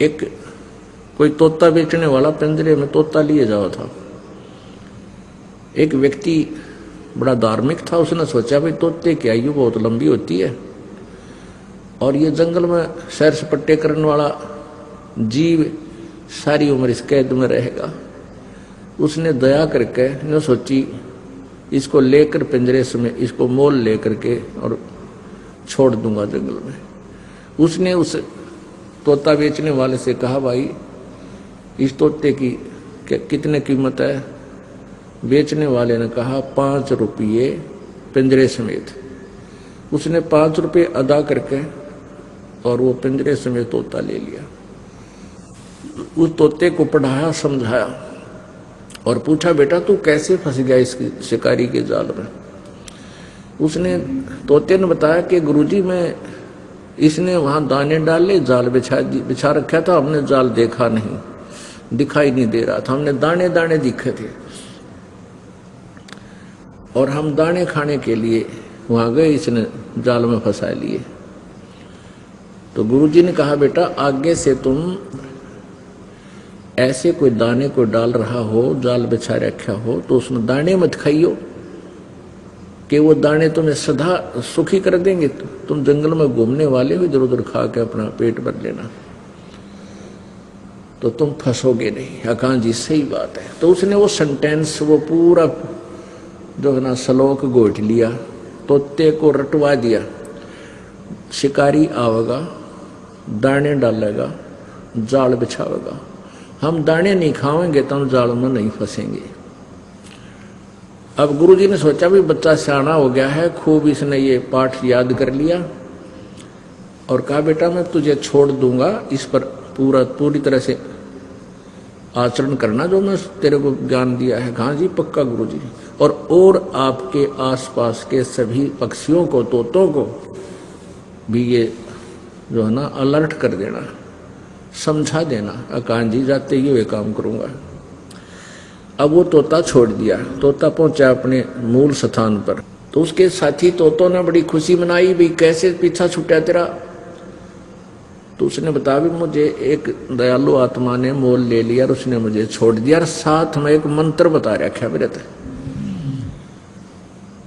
एक कोई तोता बेचने वाला पिंजरे में तोता लिए जाओ था। एक व्यक्ति बड़ा धार्मिक था, उसने सोचा भाई तोते की आयु बहुत लंबी होती है और ये जंगल में सैर सपट्टे करने वाला जीव सारी उम्र इस कैद में रहेगा। उसने दया करके न सोची इसको लेकर पिंजरे में इसको मोल लेकर के और छोड़ दूंगा जंगल में। उसने उस तोता बेचने वाले से कहा भाई इस तोते की कितने कीमत है? बेचने वाले ने कहा 5 रुपये पिंजरे समेत। उसने 5 रुपये अदा करके और वो पिंजरे समेत तोता ले लिया। उस तोते को पढ़ाया समझाया और पूछा बेटा तू कैसे फंस गया इस शिकारी के जाल में? उसने तोते ने बताया कि गुरुजी मैं इसने वहां दाने डाले, जाल बिछा रखा था, हमने जाल देखा नहीं, दिखाई नहीं दे रहा था, हमने दाने दाने दिखे थे और हम दाने खाने के लिए वहां गए, इसने जाल में फंसा लिए। तो गुरुजी ने कहा बेटा आगे से तुम ऐसे कोई दाने को डाल रहा हो, जाल बिछा रखा हो तो उसमें दाने मत खाइयो कि वो दाने तुम्हें सदा सुखी कर देंगे। तुम जंगल में घूमने वाले हो, इधर उधर खा के अपना पेट भर लेना तो तुम फंसोगे नहीं। अकां जी सही बात है। तो उसने वो सेंटेंस वो पूरा जो है ना श्लोक गोट लिया, तोते को रटवा दिया। शिकारी आवेगा, दाने डालेगा, जाल बिछावेगा, हम दाने नहीं खाएंगे तो हम जाल में नहीं फंसेंगे। अब गुरुजी ने सोचा भी बच्चा सियाना हो गया है, खूब इसने ये पाठ याद कर लिया और कहा बेटा मैं तुझे छोड़ दूंगा, इस पर पूरी तरह से आचरण करना जो मैं तेरे को ज्ञान दिया है। कहा जी पक्का गुरुजी। और आपके आसपास के सभी पक्षियों को, तोतों को भी ये जो है ना अलर्ट कर देना, समझा देना। अकान जी जाते ही वे काम करूंगा। अब वो तोता छोड़ दिया, तोता पहुंचा अपने मूल स्थान पर। तो उसके साथी तोतों ने बड़ी खुशी मनाई, भी कैसे पीछा छूटा तेरा? तो उसने बताया भी मुझे एक दयालु आत्मा ने मोल ले लिया और उसने मुझे छोड़ दिया और साथ में एक मंत्र बता रखा मेरे तक,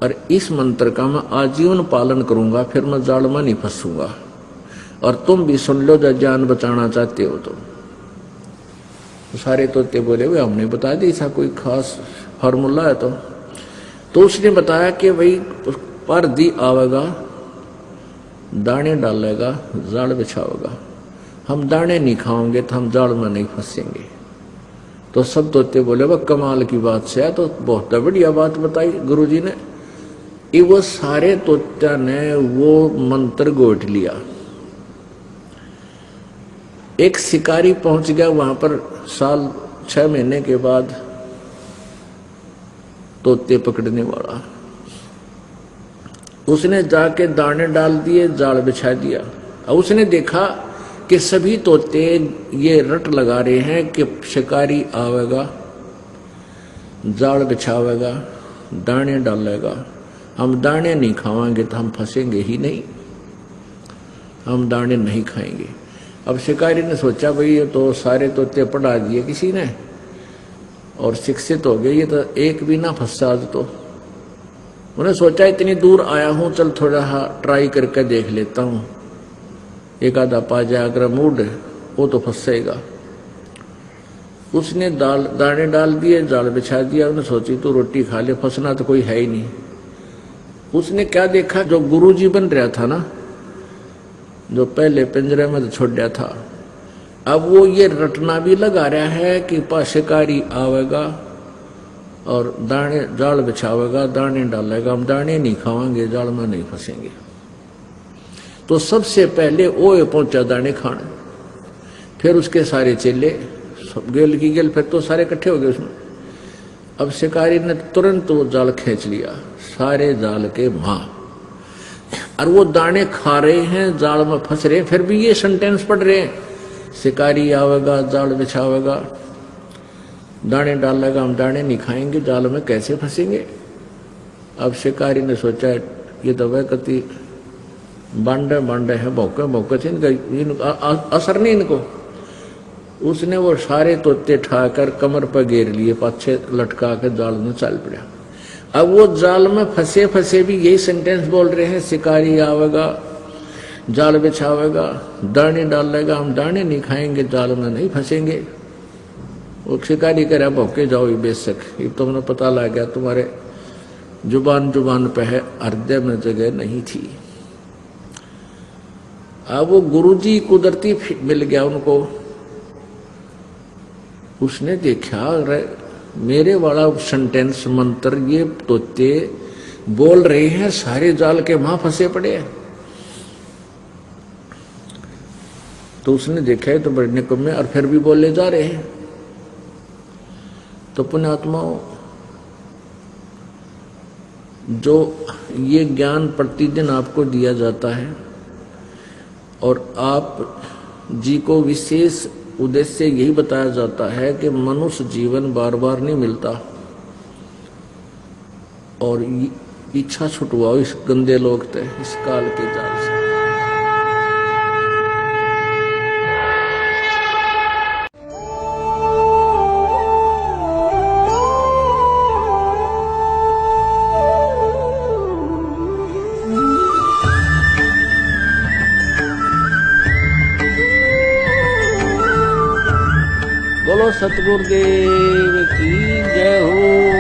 और इस मंत्र का मैं आजीवन पालन करूंगा, फिर मैं जाल में नहीं फंसूंगा। और तुम भी सुन लो जब जान बचाना चाहते हो तो। सारे तोते बोले वे हमने बता दी, ऐसा कोई खास फार्मूला है तो उसने बताया कि भाई पर दी आवेगा, दाने डालेगा, जाल बिछावेगा, हम दाने नहीं खाओगे तो हम जाल में नहीं फंसेंगे। तो सब तोते बोले वह कमाल की बात से है, तो बहुत बढ़िया बात बताई गुरुजी ने। वो सारे तोत्या ने वो मंत्र गोट लिया। एक शिकारी पहुंच गया वहां पर, साल 6 महीने के बाद तोते पकड़ने वाला। उसने जाके दाने डाल दिए, जाल बिछा दिया। और उसने देखा कि सभी तोते ये रट लगा रहे हैं कि शिकारी आवेगा, जाल बिछावेगा, दाने डालेगा, हम दाने नहीं खाएंगे तो हम फंसेंगे ही नहीं, हम दाने नहीं खाएंगे। अब शिकारी ने सोचा भाई ये तो सारे तोते पढ़ा दिए किसी ने और शिक्षित हो गए, ये तो एक भी ना फंसा आज तो। उन्हें सोचा इतनी दूर आया हूं, चल थोड़ा ट्राई करके देख लेता हूं, एक आधा पा जाए, अगर मूड वो तो फंसेगा। उसने दाने डाल दिए, जाल बिछा दिया। उन्हें सोची तो रोटी खा ले, फंसना तो कोई है ही नहीं। उसने क्या देखा, जो गुरुजी बन रहा था ना, जो पहले पिंजरे में तो छोड़ा था, अब वो ये रटना भी लगा रहा है कि शिकारी आवेगा और दाने जाल बिछावेगा, दाने डालेगा, हम दाने नहीं खाएंगे, जाल में नहीं फंसेंगे। तो सबसे पहले वो पहुंचा दाने खाने, फिर उसके सारे चेले गेल की गेल, फिर तो सारे इकट्ठे हो गए उसमें। अब शिकारी ने तुरंत वो जाल खींच लिया, सारे जाल के वहां, और वो दाने खा रहे हैं, जाल में फंस रहे हैं, फिर भी ये सेंटेंस पढ़ रहे हैं, शिकारी आवेगा, जाल बिछावेगा, दाने डालेगा, हम दाने नहीं खाएंगे, जाल में कैसे फंसेंगे। अब शिकारी ने सोचा ये तो वह कति बांडे बांडे है, भौके भौके थे, इनका असर नहीं इनको। उसने वो सारे तोते ठाकर कमर पर घेर लिए, पाछे लटका कर जाल में चल पड़ा। अब वो जाल में फंसे फंसे भी यही सेंटेंस बोल रहे हैं, शिकारी आवेगा, जाल बिछावेगा, दाने डालेगा, हम दाने नहीं खाएंगे, जाल में नहीं फंसेंगे। वो शिकारी कह रहा भौके जाओ ये बेशक, ये तुमने पता लग गया, तुम्हारे जुबान जुबान पे है, हृदय में जगह नहीं थी। अब वो गुरुजी कुदरती मिल गया उनको। उसने देखा मेरे वाला सेंटेंस मंत्र ये तोते बोल रहे हैं, सारे जाल के वहां फंसे पड़े हैं। तो उसने देखा तो बड़े निकम्मे और फिर भी बोले जा रहे हैं। तो पुण्यात्माओं, जो ये ज्ञान प्रतिदिन आपको दिया जाता है और आप जी को विशेष उद्देश्य यही बताया जाता है कि मनुष्य जीवन बार बार नहीं मिलता, और इच्छा छुटवाओ इस गंदे लोग थे, इस काल के जाल से। बोलो सतगुरुदेव की जय हो।